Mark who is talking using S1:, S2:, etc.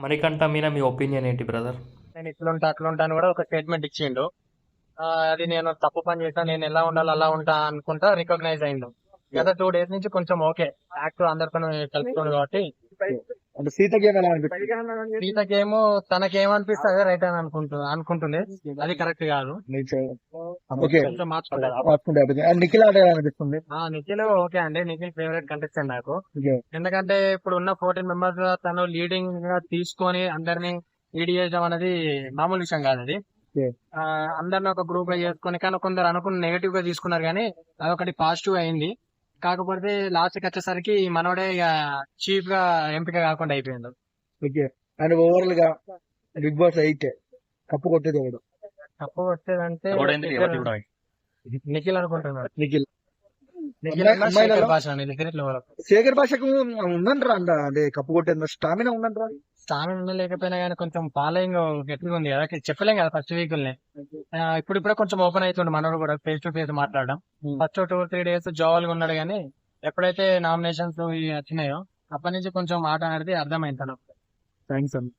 S1: మణికంఠ మీద మీ ఒపీనియన్ ఏంటి బ్రదర్?
S2: నేను ఇట్లుంటా అట్లుంటా అని కూడా ఒక స్టేట్మెంట్ ఇచ్చిండు. అది నేను తప్పు పని చేశా, నేను ఎలా ఉండాలి అలా ఉంటా అనుకుంటా రికగ్నైజ్ అయిండు. గత 2 days నుంచి కొంచెం ఓకే, యాక్ట్ అందరితో కలుపుతుంది కాబట్టి.
S3: అంటే సీతకి ఏమైనా అనిపిస్తుంది?
S2: సీతకేమో తనకేమనిపిస్తే అదే రైట్ అని అనుకుంటుంది. అది కరెక్ట్ కాదు,
S3: ఓకే,
S2: కొంచెం మార్చుకుంటారు.
S3: మార్చుకుంటే నిఖిల్ ఆట ఎలా అనిపిస్తుంది?
S2: నిఖిల్ ఓకే అండి, నిఖిల్ ఫేవరెట్ కంటెస్టెంట్ నాకు.
S3: ఓకే.
S2: ఎందుకంటే ఇప్పుడు ఉన్న 14 మెంబర్స్ తను లీడింగ్ గా తీసుకొని అందరినీ లీడ్ చేయడం అనేది మామూలు విషయం కాదు. అది
S3: ఓకే.
S2: అందరిని ఒక గ్రూప్ గా చేసుకొని, కానీ కొందరు అనుకున్న నెగటివ్ గా తీసుకున్నారు, కానీ అదొకటి పాజిటివ్ అయింది. కాకపోతే లాస్ట్ కి వచ్చేసరికి మనోడే ఇక చీఫ్ గా ఎంపిక కాకుండా అయిపోయింది.
S3: ఓకే. అండ్ ఓవరాల్ గా బిగ్ బాస్ 8 కప్పు కొట్టేది ఎవడు?
S2: తప్పు వచ్చేదంటే నిఖిల్ అనుకుంటున్నాడు.
S3: నిఖిల్.
S2: నిఖిల్ అన్నా
S3: అమ్మాయిలలో?
S2: శేఖర్ భాష అని ఇద్దరిట్లో ఎవరో.
S3: శేఖర్ భాషకు ఉందంటారా అంట, అంటే కప్పు కొట్టేది స్టామినా ఉందంటారా?
S2: స్టామినా లేకపోయినా కానీ కొంచెం ఫాలోయింగ్ గట్టిగా ఉంది కదా, చెప్పలేం కదా ఫస్ట్ వీక్ నే. ఇప్పుడే కొంచెం ఓపెన్ అవుతుండే మనోడు కూడా, ఫేస్ టు ఫేస్ మాట్లాడడం. ఫస్ట్ 2-3 days జావల్ గా ఉన్నాడు, కానీ ఎప్పుడైతే నామినేషన్స్ వచ్చినాయో అప్పటి నుంచి కొంచెం మాట అనేది అర్థమైంది తనకు.
S3: థ్యాంక్స్ అండి.